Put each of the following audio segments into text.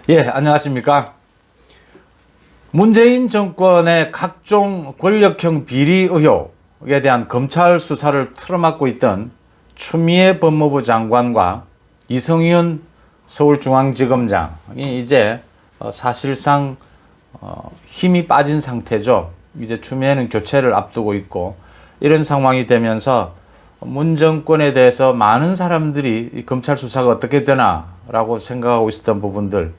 예, 안녕하십니까. 문재인 정권의 각종 권력형 비리 의혹에 대한 검찰 수사를 틀어막고 있던 추미애 법무부 장관과 이성윤 서울중앙지검장이 이제 사실상 힘이 빠진 상태죠. 이제 추미애는 교체를 앞두고 있고, 이런 상황이 되면서 문 정권에 대해서 많은 사람들이 검찰 수사가 어떻게 되나라고 생각하고 있었던 부분들,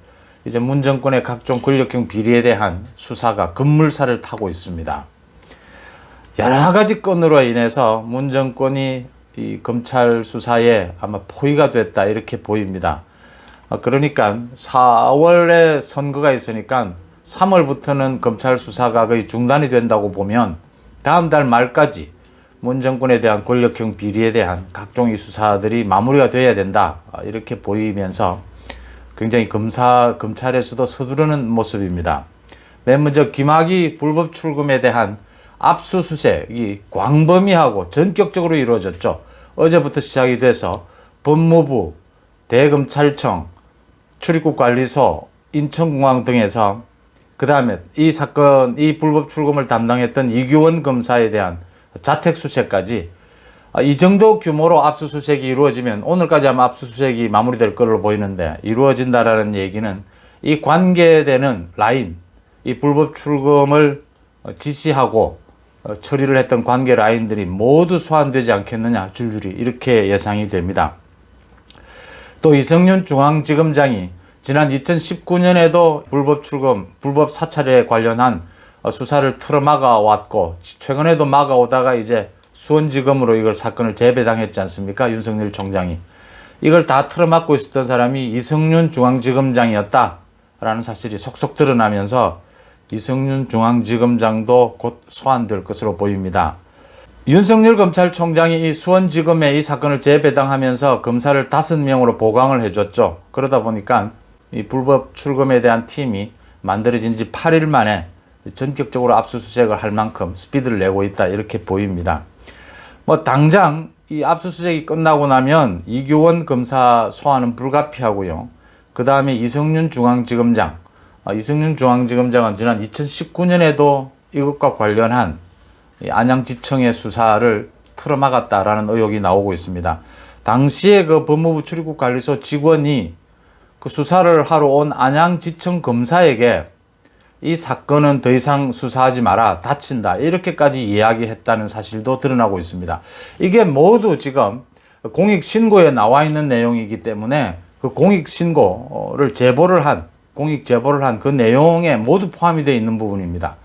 이제 문 정권의 각종 권력형 비리에 대한 수사가 급물살을 타고 있습니다. 여러 가지 건으로 인해서 문 정권이 이 검찰 수사에 아마 포위가 됐다, 이렇게 보입니다. 그러니까 4월에 선거가 있으니까 3월부터는 검찰 수사가 거의 중단이 된다고 보면 다음 달 말까지 문 정권에 대한 권력형 비리에 대한 각종 이 수사들이 마무리가 돼야 된다, 이렇게 보이면서 굉장히 검찰에서도 서두르는 모습입니다. 맨 먼저 김학의 불법 출금에 대한 압수수색이 광범위하고 전격적으로 이루어졌죠. 어제부터 시작이 돼서 법무부, 대검찰청, 출입국관리소, 인천공항 등에서, 그 다음에 이 사건, 이 불법 출금을 담당했던 이규원 검사에 대한 자택수색까지, 이 정도 규모로 압수수색이 이루어지면 오늘까지 아마 압수수색이 마무리될 걸로 보이는데, 이루어진다라는 얘기는 이 관계되는 라인, 이 불법 출금을 지시하고 처리를 했던 관계 라인들이 모두 소환되지 않겠느냐, 줄줄이 이렇게 예상이 됩니다. 또 이성윤 중앙지검장이 지난 2019년에도 불법 출금, 불법 사찰에 관련한 수사를 틀어막아 왔고, 최근에도 막아오다가 이제 수원지검으로 이걸 사건을 재배당했지 않습니까? 윤석열 총장이. 이걸 다 틀어막고 있었던 사람이 이성윤 중앙지검장이었다라는 사실이 속속 드러나면서 이성윤 중앙지검장도 곧 소환될 것으로 보입니다. 윤석열 검찰총장이 이 수원지검에 이 사건을 재배당하면서 검사를 5명으로 보강을 해줬죠. 그러다 보니까 이 불법 출금에 대한 팀이 만들어진 지 8일 만에 전격적으로 압수수색을 할 만큼 스피드를 내고 있다, 이렇게 보입니다. 당장 이 압수수색이 끝나고 나면 이규원 검사 소환은 불가피하고요. 그 다음에 이성윤 중앙지검장은 지난 2019년에도 이것과 관련한 안양지청의 수사를 틀어막았다라는 의혹이 나오고 있습니다. 당시에 그 법무부 출입국관리소 직원이 그 수사를 하러 온 안양지청 검사에게 이 사건은 더 이상 수사하지 마라, 다친다, 이렇게까지 이야기했다는 사실도 드러나고 있습니다. 이게 모두 지금 공익신고에 나와 있는 내용이기 때문에 그 공익신고를 공익 제보를 한 그 내용에 모두 포함이 되어 있는 부분입니다.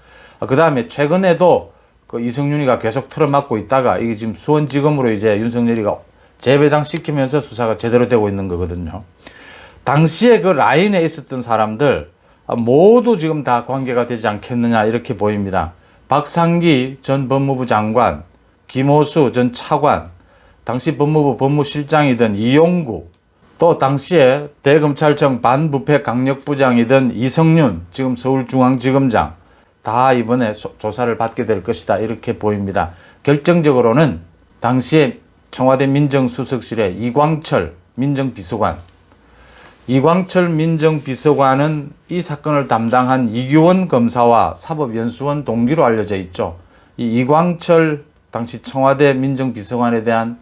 그 다음에 최근에도 그 이성윤이가 계속 틀어막고 있다가 이게 지금 수원지검으로 이제 윤석열이가 재배당 시키면서 수사가 제대로 되고 있는 거거든요. 당시에 그 라인에 있었던 사람들 모두 지금 다 관계가 되지 않겠느냐, 이렇게 보입니다. 박상기 전 법무부 장관, 김호수 전 차관, 당시 법무부 법무실장이던 이용구, 또 당시에 대검찰청 반부패 강력부장이던 이성윤, 지금 서울중앙지검장, 다 이번에 조사를 받게 될 것이다, 이렇게 보입니다. 결정적으로는 당시에 청와대 민정수석실의 이광철 민정비서관은 이 사건을 담당한 이규원 검사와 사법연수원 동기로 알려져 있죠. 이 이광철 당시 청와대 민정비서관에 대한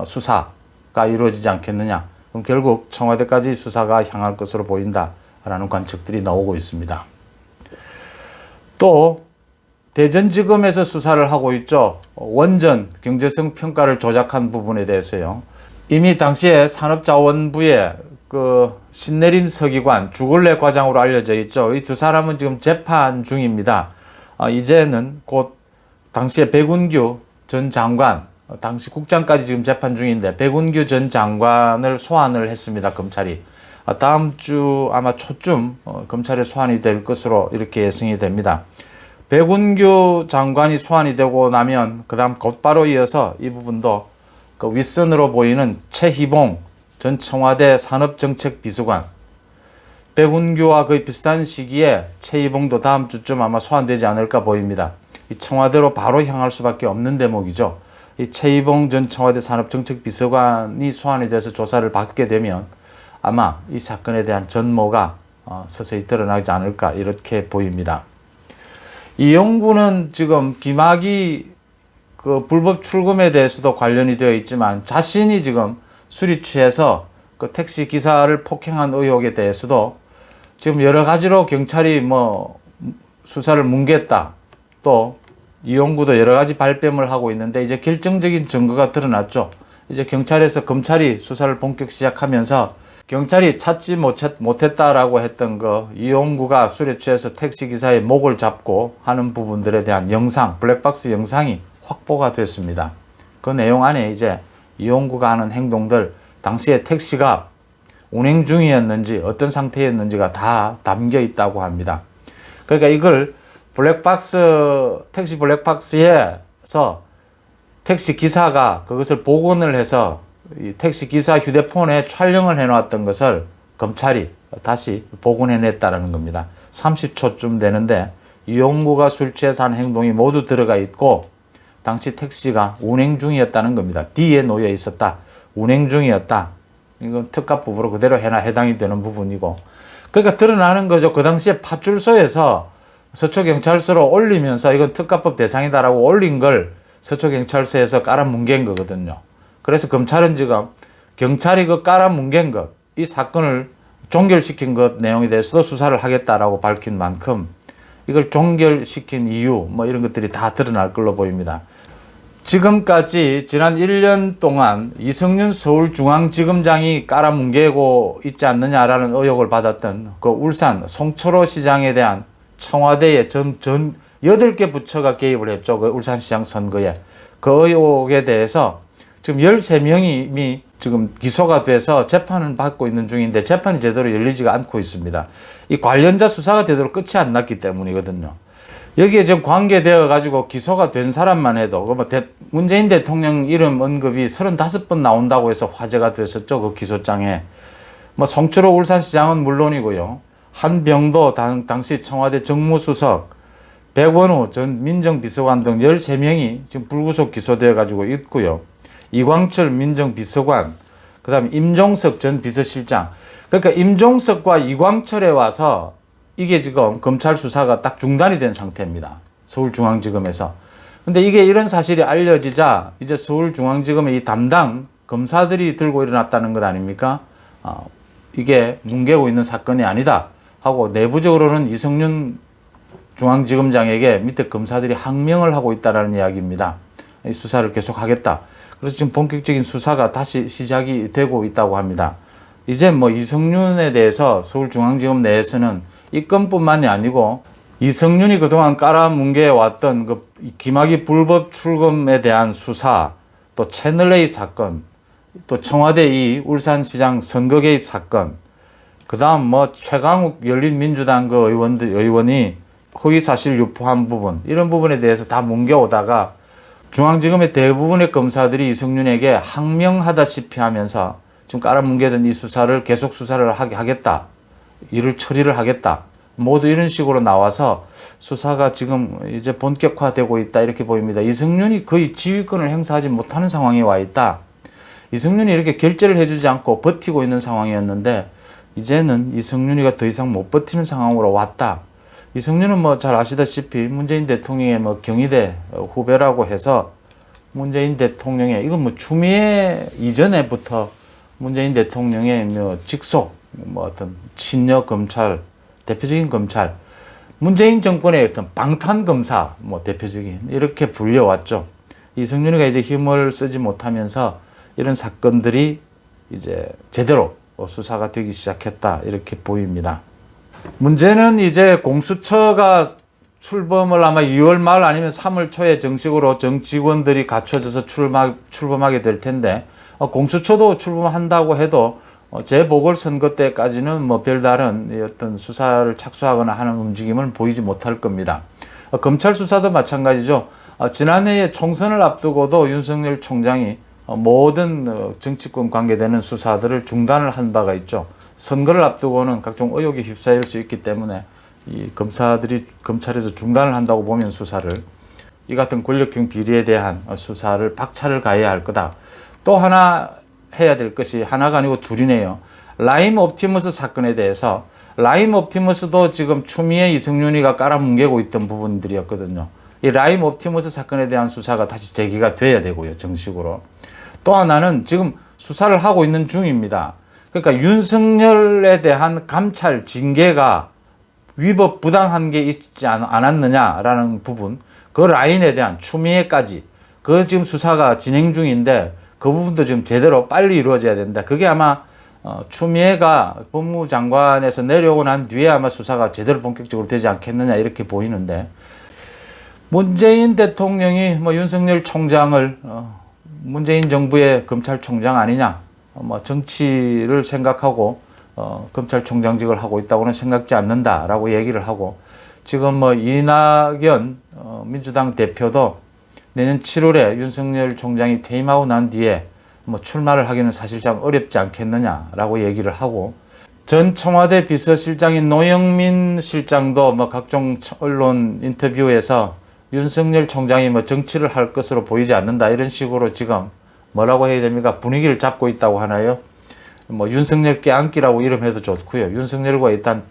수사가 이루어지지 않겠느냐. 그럼 결국 청와대까지 수사가 향할 것으로 보인다라는 관측들이 나오고 있습니다. 또 대전지검에서 수사를 하고 있죠. 원전 경제성 평가를 조작한 부분에 대해서요. 이미 당시에 산업자원부의 그 신내림 서기관 주골래 과장으로 알려져 있죠. 이 두 사람은 지금 재판 중입니다. 이제는 곧 당시에 백운규 전 장관, 당시 국장까지 지금 재판 중인데 백운규 전 장관을 소환을 했습니다, 검찰이. 다음 주 아마 초쯤 검찰에 소환이 될 것으로 이렇게 예상이 됩니다. 백운규 장관이 소환이 되고 나면 그 다음 곧바로 이어서 이 부분도 그 윗선으로 보이는 최희봉 전 청와대 산업정책비서관, 백운규와 거의 비슷한 시기에 최희봉도 다음 주쯤 아마 소환되지 않을까 보입니다. 이 청와대로 바로 향할 수밖에 없는 대목이죠. 이 최희봉 전 청와대 산업정책비서관이 소환이 돼서 조사를 받게 되면 아마 이 사건에 대한 전모가 서서히 드러나지 않을까 이렇게 보입니다. 이용구는 지금 김학의 그 불법 출금에 대해서도 관련이 되어 있지만 자신이 지금 술이 취해서 그 택시 기사를 폭행한 의혹에 대해서도 지금 여러 가지로 경찰이 뭐 수사를 뭉갰다. 또 이용구도 여러 가지 발뺌을 하고 있는데 이제 결정적인 증거가 드러났죠. 이제 경찰에서 검찰이 수사를 본격 시작하면서 경찰이 찾지 못했다라고 했던 거 이용구가 술에 취해서 택시기사의 목을 잡고 하는 부분들에 대한 영상, 블랙박스 영상이 확보가 됐습니다. 그 내용 안에 이제 이용구가 하는 행동들, 당시에 택시가 운행 중이었는지 어떤 상태였는지가 다 담겨 있다고 합니다. 그러니까 이걸 택시 블랙박스에서 택시 기사가 그것을 복원을 해서 이 택시 기사 휴대폰에 촬영을 해놨던 것을 검찰이 다시 복원해냈다는 겁니다. 30초쯤 되는데 이용구가 술 취해서 한 행동이 모두 들어가 있고 당시 택시가 운행 중이었다는 겁니다. D에 놓여 있었다. 운행 중이었다. 이건 특가법으로 그대로 해당이 되는 부분이고, 그러니까 드러나는 거죠. 그 당시에 파출소에서 서초경찰서로 올리면서 이건 특가법 대상이다라고 올린 걸 서초경찰서에서 깔아뭉갠 거거든요. 그래서 검찰은 지금 경찰이 그 깔아뭉갠 것, 이 사건을 종결시킨 것 내용에 대해서도 수사를 하겠다라고 밝힌 만큼 이걸 종결시킨 이유 뭐 이런 것들이 다 드러날 걸로 보입니다. 지금까지 지난 1년 동안 이성윤 서울중앙지검장이 깔아뭉개고 있지 않느냐라는 의혹을 받았던 그 울산 송철호 시장에 대한 청와대의 8개 부처가 개입을 했죠. 그 울산시장 선거에. 그 의혹에 대해서 지금 13명이 지금 기소가 돼서 재판을 받고 있는 중인데 재판이 제대로 열리지가 않고 있습니다. 이 관련자 수사가 제대로 끝이 안 났기 때문이거든요. 여기에 지금 관계되어 가지고 기소가 된 사람만 해도 문재인 대통령 이름 언급이 35번 나온다고 해서 화제가 됐었죠. 그 기소장에. 뭐 송철호 울산시장은 물론이고요. 한병도 당시 청와대 정무수석, 백원우 전 민정비서관 등 13명이 지금 불구속 기소되어 가지고 있고요. 이광철 민정비서관, 그 다음에 임종석 전 비서실장. 그러니까 임종석과 이광철에 와서 이게 지금 검찰 수사가 딱 중단이 된 상태입니다. 서울중앙지검에서. 근데 이게 이런 사실이 알려지자 이제 서울중앙지검의 이 담당 검사들이 들고 일어났다는 것 아닙니까? 이게 뭉개고 있는 사건이 아니다 하고 내부적으로는 이성윤 중앙지검장에게 밑에 검사들이 항명을 하고 있다는 이야기입니다. 이 수사를 계속하겠다. 그래서 지금 본격적인 수사가 다시 시작이 되고 있다고 합니다. 이제 뭐 이성윤에 대해서 서울중앙지검 내에서는 이 건뿐만이 아니고 이성윤이 그동안 깔아뭉개 왔던 그 김학의 불법 출금에 대한 수사, 또 채널A 사건, 또 청와대 이 울산시장 선거 개입 사건, 그 다음 뭐 최강욱 열린민주당 그 의원이 허위사실 유포한 부분, 이런 부분에 대해서 다 뭉개오다가 중앙지검의 대부분의 검사들이 이성윤에게 항명하다시피 하면서 지금 깔아뭉개던 이 수사를 계속 수사를 하겠다. 이를 처리를 하겠다. 모두 이런 식으로 나와서 수사가 지금 이제 본격화되고 있다 이렇게 보입니다. 이성윤이 거의 지휘권을 행사하지 못하는 상황에 와 있다. 이성윤이 이렇게 결재를 해주지 않고 버티고 있는 상황이었는데 이제는 이성윤이가 더 이상 못 버티는 상황으로 왔다. 이성윤은 뭐 잘 아시다시피 문재인 대통령의 뭐 경희대 후배라고 해서 문재인 대통령의 이건 뭐 추미애 이전에부터 문재인 대통령의 뭐 직속 뭐 어떤 친여 검찰, 대표적인 검찰, 문재인 정권의 어떤 방탄 검사, 뭐 대표적인 이렇게 불려왔죠. 이성윤이가 이제 힘을 쓰지 못하면서 이런 사건들이 이제 제대로 수사가 되기 시작했다 이렇게 보입니다. 문제는 이제 공수처가 출범을 아마 2월 말 아니면 3월 초에 정식으로 정직원들이 갖춰져서 출범하게 될 텐데 공수처도 출범한다고 해도 재보궐선거 때까지는 뭐 별다른 어떤 수사를 착수하거나 하는 움직임을 보이지 못할 겁니다. 검찰 수사도 마찬가지죠. 지난해에 총선을 앞두고도 윤석열 총장이 모든 정치권 관계되는 수사들을 중단을 한 바가 있죠. 선거를 앞두고는 각종 의혹에 휩싸일 수 있기 때문에 이 검사들이 검찰에서 중단을 한다고 보면 수사를 이 같은 권력형 비리에 대한 수사를 박차를 가해야 할 거다. 또 하나 해야 될 것이 하나가 아니고 둘이네요. 라임 옵티머스 사건에 대해서 라임 옵티머스도 지금 추미애 이승윤이가 깔아뭉개고 있던 부분들이었거든요. 이 라임 옵티머스 사건에 대한 수사가 다시 재개가 돼야 되고요, 정식으로. 또 하나는 지금 수사를 하고 있는 중입니다. 그러니까 윤석열에 대한 감찰 징계가 위법 부당한 게 있지 않았느냐라는 부분, 그 라인에 대한 추미애까지 그 지금 수사가 진행 중인데 그 부분도 지금 제대로 빨리 이루어져야 된다. 그게 아마 추미애가 법무장관에서 내려오고 난 뒤에 아마 수사가 제대로 본격적으로 되지 않겠느냐 이렇게 보이는데, 문재인 대통령이 윤석열 총장을 문재인 정부의 검찰총장 아니냐, 정치를 생각하고 검찰총장직을 하고 있다고는 생각지 않는다라고 얘기를 하고, 지금 이낙연 민주당 대표도 내년 7월에 윤석열 총장이 퇴임하고 난 뒤에 출마를 하기는 사실상 어렵지 않겠느냐라고 얘기를 하고, 전 청와대 비서실장인 노영민 실장도 각종 언론 인터뷰에서 윤석열 총장이 정치를 할 것으로 보이지 않는다 이런 식으로 지금 뭐라고 해야 됩니까? 분위기를 잡고 있다고 하나요? 윤석열 껴안기라고 이름해도 좋고요. 윤석열과 일단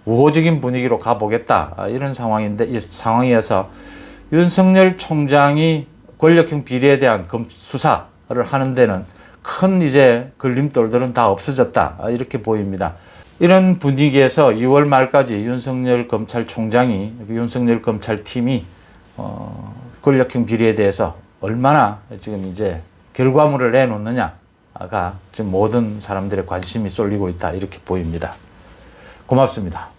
우호적인 분위기로 가보겠다 이런 상황인데, 이 상황이어서 윤석열 총장이 권력형 비리에 대한 수사를 하는 데는 큰 이제 걸림돌들은 다 없어졌다 이렇게 보입니다. 이런 분위기에서 2월 말까지 윤석열 검찰총장이, 윤석열 검찰팀이 권력형 비리에 대해서 얼마나 지금 이제 결과물을 내놓느냐가 지금 모든 사람들의 관심이 쏠리고 있다 이렇게 보입니다. 고맙습니다.